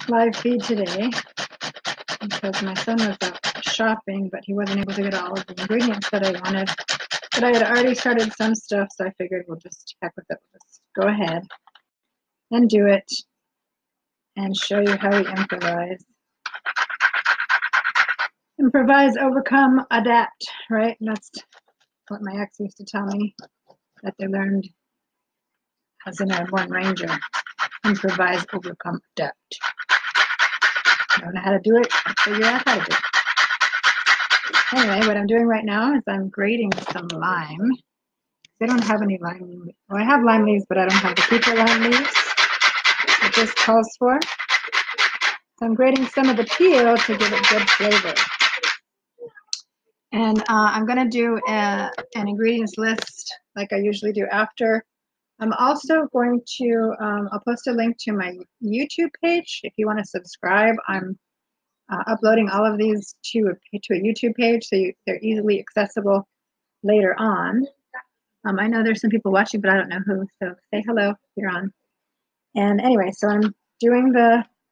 live feed today because my son was out shopping, but he wasn't able to get all of the ingredients that I wanted. But I had already started some stuff, so I figured we'll just heck with it. We'll just go ahead and do it and show you how we improvise. Improvise, overcome, adapt, right? And that's what my ex used to tell me that they learned as an airborne ranger. Improvise, overcome, adapt. Don't know how to do it, figure out how to do it. Anyway, what I'm doing right now is I'm grating some lime. I don't have any lime leaves. Well, I have lime leaves, but I don't have the keeper lime leaves that this calls for. So I'm grating some of the peel to give it good flavor. And I'm going to do an ingredients list like I usually do after. I'm also going to, I'll post a link to my YouTube page. If you want to subscribe, I'm uploading all of these to a YouTube page, so they're easily accessible later on. I know there's some people watching, but I don't know who, so say hello if you're on. And anyway, so I'm doing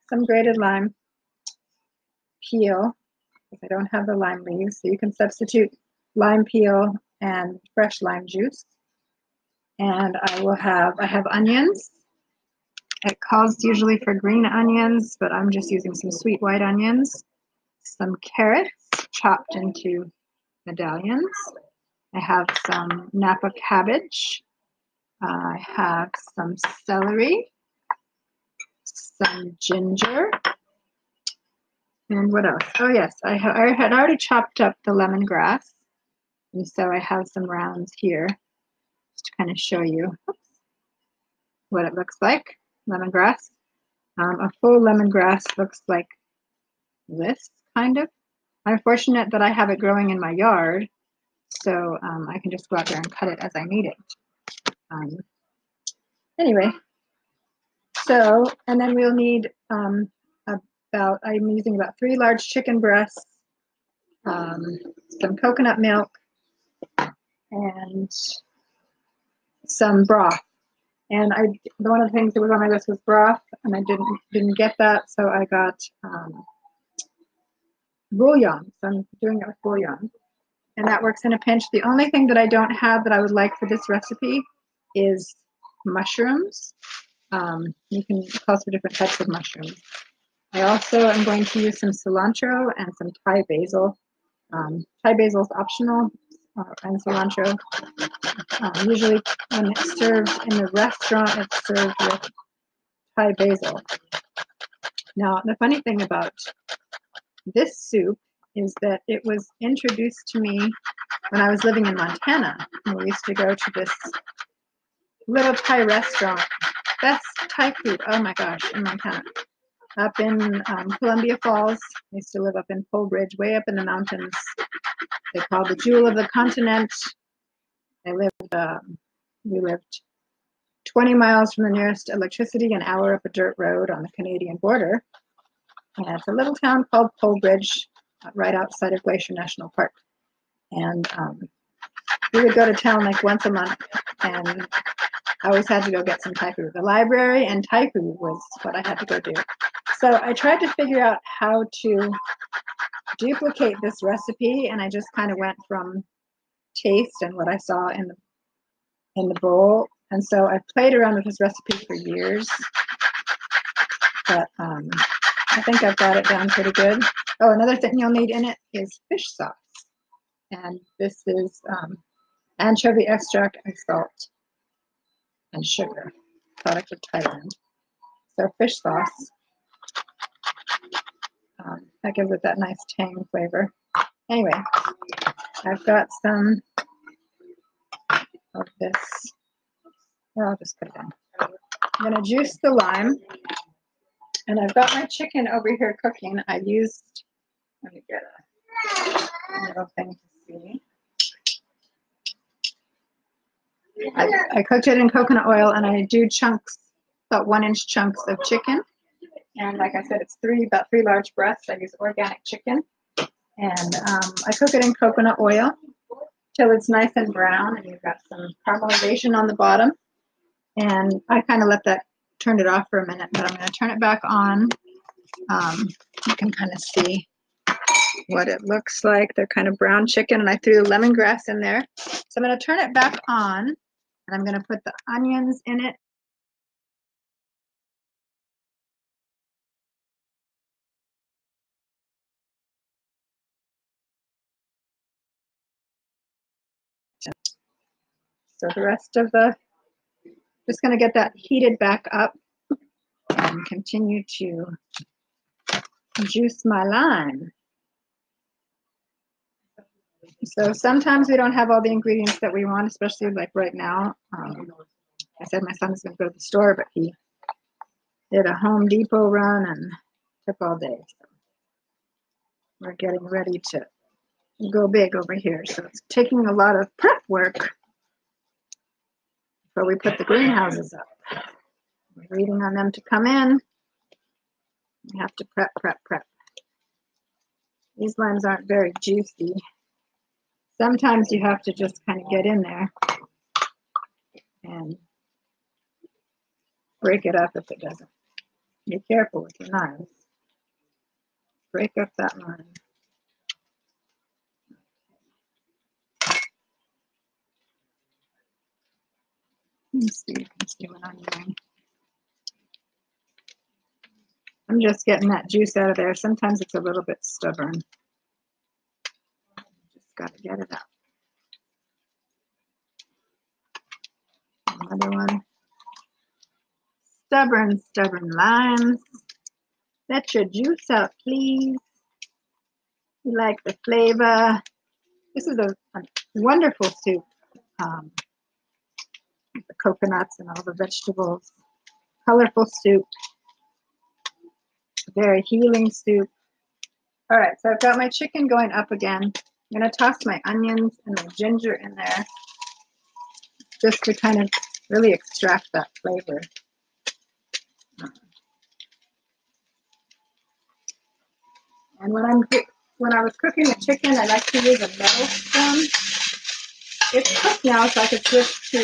some grated lime peel, because I don't have the lime leaves, so you can substitute lime peel and fresh lime juice. And I have onions. It calls usually for green onions, but I'm just using some sweet white onions. Some carrots chopped into medallions. I have some Napa cabbage. I have some celery, some ginger, and what else? Oh yes, I had already chopped up the lemongrass, and so I have some rounds here just to kind of show you what it looks like. Lemongrass. A full lemongrass looks like this, kind of. I'm fortunate that I have it growing in my yard, so I can just go out there and cut it as I need it. Anyway, so, and then we'll need I'm using about 3 large chicken breasts, some coconut milk, and some broth. And one of the things that was on my list was broth, and I didn't get that, so I got bouillon. So I'm doing it with bouillon, and that works in a pinch. The only thing that I don't have that I would like for this recipe is mushrooms. You can call for different types of mushrooms. I also am going to use some cilantro and some Thai basil. Thai basil is optional, and cilantro. Usually when it's served in the restaurant, it's served with Thai basil. Now, the funny thing about this soup is that it was introduced to me when I was living in Montana. And we used to go to this little Thai restaurant. Best Thai food, oh my gosh, in Montana. Up in Columbia Falls. I used to live up in Pole Ridge, way up in the mountains. They call the jewel of the continent. We lived 20 miles from the nearest electricity, an hour up a dirt road on the Canadian border. And it's a little town called Pole Ridge, right outside of Glacier National Park. And we would go to town like once a month, and I always had to go get some Thai food. The library and Thai food was what I had to go do. So I tried to figure out how to duplicate this recipe, and I just kind of went from taste and what I saw in the bowl. And so I played around with this recipe for years, but I think I've got it down pretty good. Oh, another thing you'll need in it is fish sauce, and this is anchovy extract and salt and sugar, product of Thailand. So fish sauce, that gives it that nice tang flavor. Anyway, I've got some of this. Well, I'll just put it in. I'm going to juice the lime, and I've got my chicken over here cooking. I used, let me get a little thing to see. I cooked it in coconut oil, and I do chunks, about 1-inch chunks of chicken. And like I said, it's about 3 large breasts. I use organic chicken. And I cook it in coconut oil till it's nice and brown, and you've got some caramelization on the bottom. And I kind of let that turned it off for a minute, but I'm going to turn it back on. You can kind of see what it looks like. They're kind of brown chicken, and I threw lemongrass in there. So I'm going to turn it back on, and I'm going to put the onions in it. So the rest of the, just going to get that heated back up and continue to juice my lime. So sometimes we don't have all the ingredients that we want, especially like right now. I said my son's going to go to the store, but he did a Home Depot run and took all day. So we're getting ready to go big over here. So it's taking a lot of prep work before we put the greenhouses up. We're waiting on them to come in. We have to prep, prep, prep. These limes aren't very juicy. Sometimes you have to just kind of get in there and break it up if it doesn't. Be careful with your knives. Break up that lime. Let me see if you can see what I'm doing. I'm just getting that juice out of there. Sometimes it's a little bit stubborn. Just got to get it out. Another one. Stubborn, stubborn limes. Let your juice out, please. You like the flavor. This is a wonderful soup. The coconuts and all the vegetables. Colorful soup. Very healing soup. All right, so I've got my chicken going up again. I'm going to toss my onions and my ginger in there just to kind of really extract that flavor. And when I was cooking the chicken, I like to use a metal spoon. It's cooked now, so I could switch to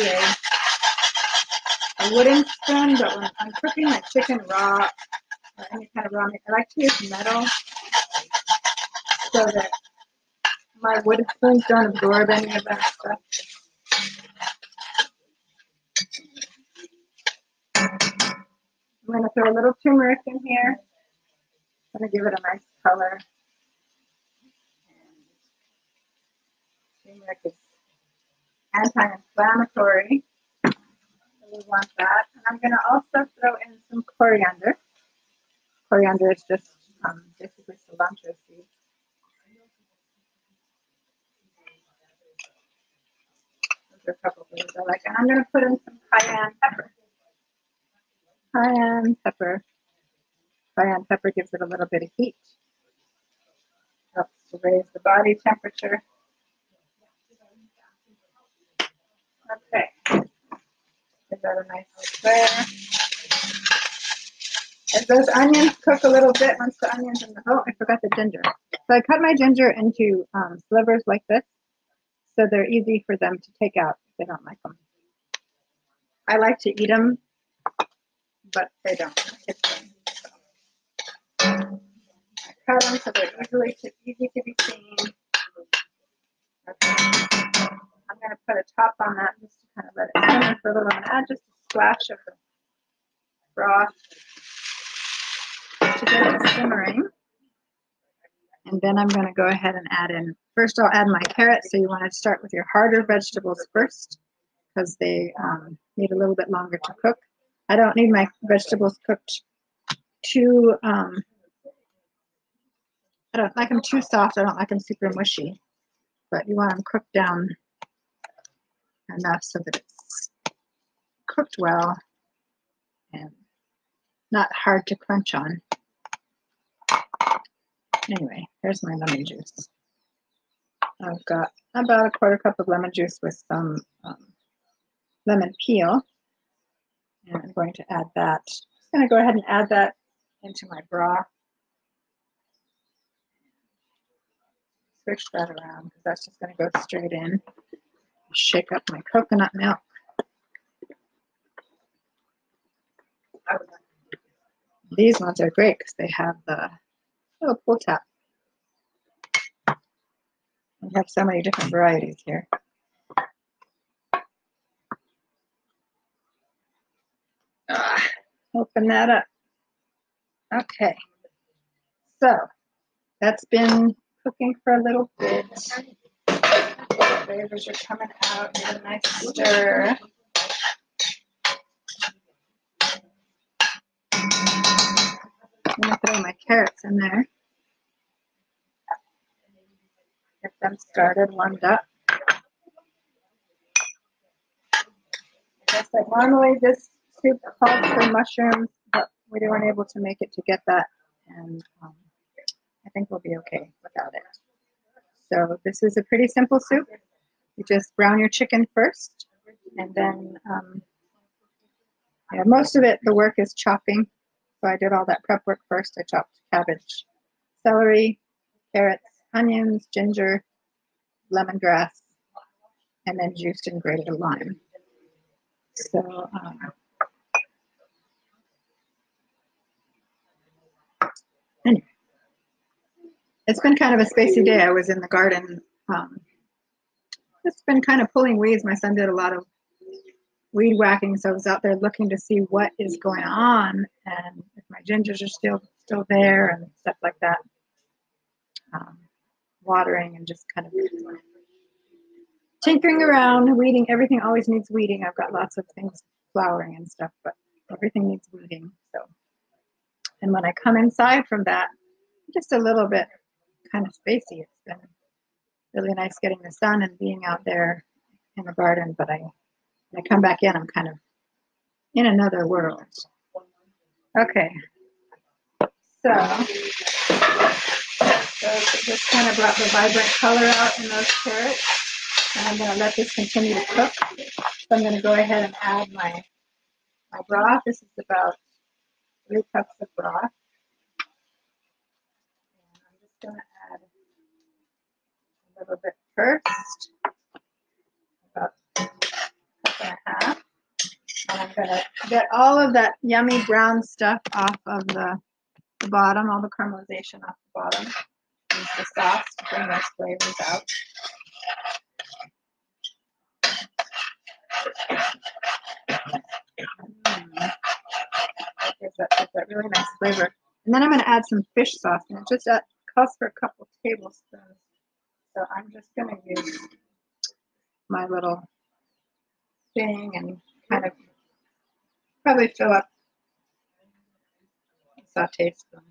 a wooden spoon, but when I'm cooking my chicken raw, or any kind of raw meat, I like to use metal so that my wooden spoons don't absorb any of that stuff. I'm going to throw a little turmeric in here. I'm going to give it a nice color. Turmeric is anti-inflammatory, so we want that. And I'm going to also throw in some coriander. Coriander is just basically cilantro seeds. Those are a couple of things I like. And I'm going to put in some cayenne pepper. Cayenne pepper. Cayenne pepper gives it a little bit of heat. Helps to raise the body temperature. Okay. Give that a nice stir. As those onions cook a little bit, once the onions and oh, I forgot the ginger. So I cut my ginger into slivers like this, so they're easy for them to take out if they don't like them. I like to eat them, but they don't. I cut them so they're easy to be seen. Okay. I'm going to put a top on that just to kind of let it simmer for a little. I'm going to add just a splash of the broth to get it simmering. And then I'm going to go ahead and add in, first I'll add my carrots. So you want to start with your harder vegetables first because they need a little bit longer to cook. I don't need my vegetables cooked too, I don't like them too soft. I don't like them super mushy. But you want them cooked down enough so that it's cooked well and not hard to crunch on. Anyway, here's my lemon juice. I've got about a quarter cup of lemon juice with some lemon peel. And I'm going to add that. I'm going to go ahead and add that into my broth. Switch that around because that's just going to go straight in. Shake up my coconut milk. These ones are great because they have the little pull tab. We have so many different varieties here. Open that up. Okay. So that's been cooking for a little bit. The flavors are coming out. Give it a nice stir. I'm going to throw my carrots in there. Get them started, warmed up. Like I said, normally this soup calls for mushrooms, but we weren't able to make it to get that, and I think we'll be okay without it. So this is a pretty simple soup. You just brown your chicken first, and then yeah, most of it, the work is chopping. So I did all that prep work first. I chopped cabbage, celery, carrots, onions, ginger, lemongrass, and then juiced and grated a lime. So anyway, it's been kind of a spacey day. I was in the garden. It's been kind of pulling weeds. My son did a lot of weed whacking, so I was out there looking to see what is going on and if my gingers are still there and stuff like that. Watering and just kind of tinkering around, weeding. Everything always needs weeding. I've got lots of things flowering and stuff, but everything needs weeding. So, and when I come inside from that, just a little bit kind of spacey. It's been really nice getting the sun and being out there in the garden, but when I come back in, I'm kind of in another world. Okay, so this kind of brought the vibrant color out in those carrots, and I'm going to let this continue to cook. So I'm going to go ahead and add my broth. This is about 3 cups of broth. And I'm just going to add a little bit first, about a cup and a half. And I'm going to get all of that yummy brown stuff off of the bottom, all the caramelization off the bottom. Use the sauce to bring those flavors out. Gives that really nice flavor. And then I'm going to add some fish sauce, and it just calls for a couple tablespoons. So I'm just going to use my little thing and kind of probably fill up a saute spoon.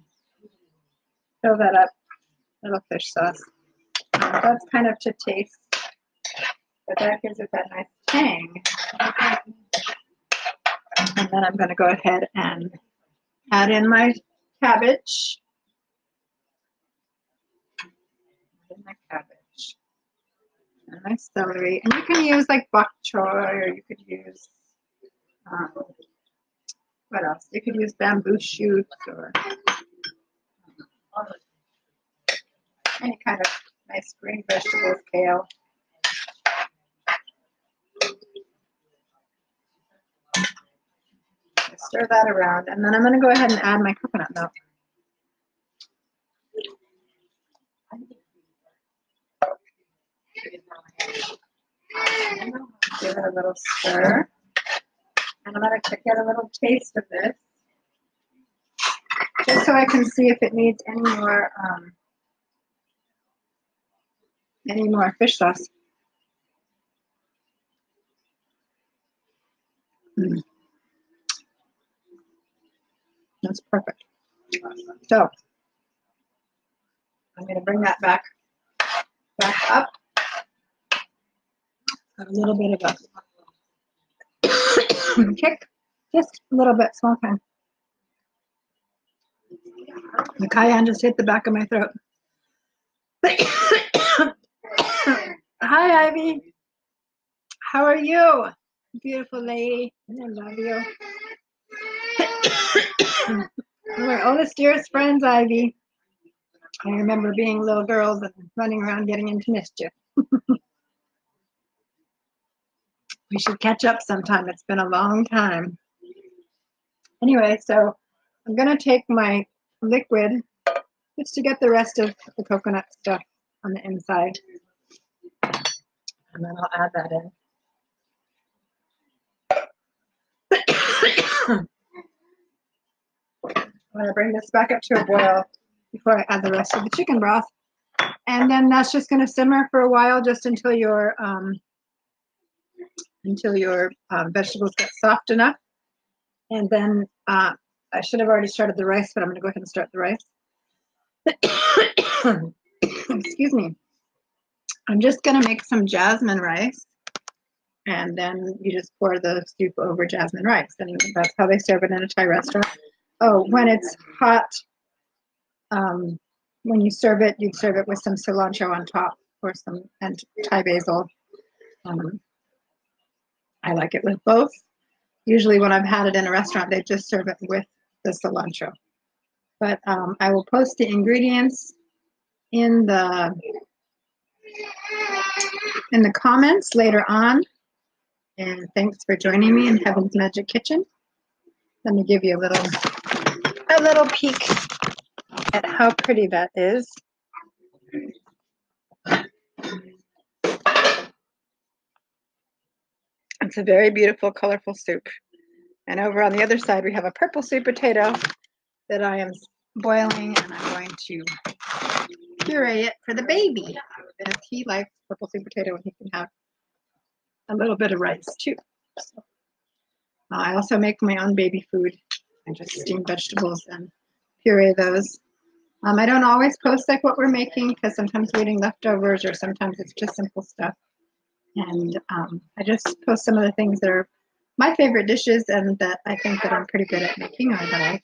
Fill that up, little fish sauce. That's kind of to taste, but that gives it that nice tang. And then I'm going to go ahead and add in my cabbage. And my celery. And you can use like bok choy, or you could use, what else? You could use bamboo shoots or any kind of nice green vegetables, kale. Stir that around, and then I'm going to go ahead and add my coconut milk. Give it a little stir, and I'm going to get a little taste of this, just so I can see if it needs any more fish sauce. That's perfect. So I'm going to bring that back up. Got a little bit of a kick, just a little bit, small time. The cayenne just hit the back of my throat. Hi, Ivy. How are you? Beautiful lady. I love you. We're oldest, dearest friends, Ivy. I remember being little girls and running around getting into mischief. We should catch up sometime. It's been a long time. Anyway, so I'm going to take my liquid just to get the rest of the coconut stuff on the inside. And then I'll add that in. I'm going to bring this back up to a boil before I add the rest of the chicken broth. And then that's just going to simmer for a while, just until your vegetables get soft enough. And then I should have already started the rice, but I'm going to go ahead and start the rice. Excuse me. I'm just going to make some jasmine rice, and then you just pour the soup over jasmine rice, and that's how they serve it in a Thai restaurant. Oh, when it's hot, when you serve it, you'd serve it with some cilantro on top, or some and Thai basil. I like it with both. Usually when I've had it in a restaurant, they just serve it with the cilantro. But I will post the ingredients in the comments later on. And thanks for joining me in Heaven's Magic Kitchen. Let me give you a little peek at how pretty that is. It's a very beautiful, colorful soup. And over on the other side, we have a purple sweet potato that I am boiling, and I'm going to puree it for the baby. If he likes purple sweet potato, and he can have a little bit of rice too. So, I also make my own baby food. I just steam vegetables and puree those. I don't always post like what we're making, because sometimes we're eating leftovers, or sometimes it's just simple stuff. And I just post some of the things that are my favorite dishes and that I think that I'm pretty good at making, or that I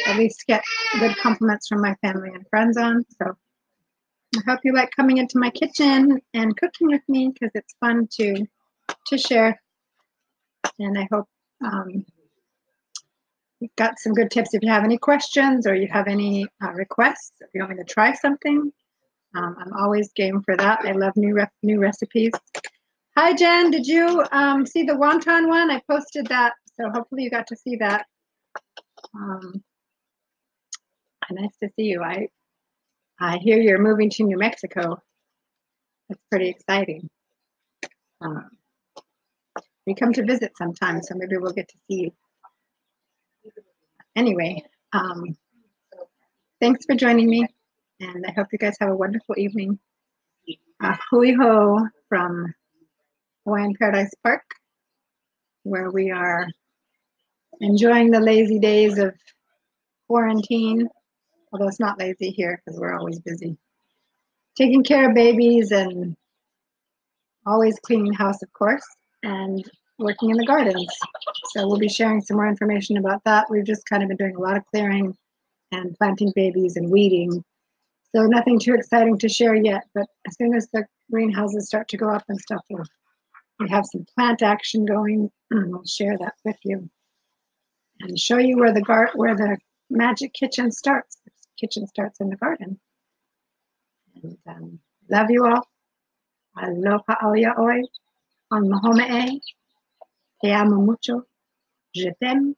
at least get good compliments from my family and friends on. So I hope you like coming into my kitchen and cooking with me, because it's fun to share. And I hope you've got some good tips. If you have any questions, or you have any requests, if you want me to try something, I'm always game for that. I love new recipes. Hi, Jen. Did you see the wonton one? I posted that, so hopefully you got to see that. Nice to see you. I hear you're moving to New Mexico. That's pretty exciting. We come to visit sometime, so maybe we'll get to see you. Anyway, thanks for joining me, and I hope you guys have a wonderful evening. Hui ho from Hawaiian Paradise Park, where we are enjoying the lazy days of quarantine, although it's not lazy here because we're always busy. Taking care of babies and always cleaning the house, of course, and working in the gardens. So we'll be sharing some more information about that. We've just kind of been doing a lot of clearing and planting babies and weeding. So nothing too exciting to share yet, but as soon as the greenhouses start to go up and stuff, we have some plant action going, and we'll share that with you and show you where the magic kitchen starts. The kitchen starts in the garden. And love you all. Aloha aoia oi. On mahome'e. Te amo mucho. Je t'aime.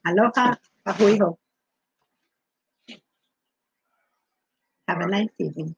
Aloha. Ahui ho. Have a nice evening.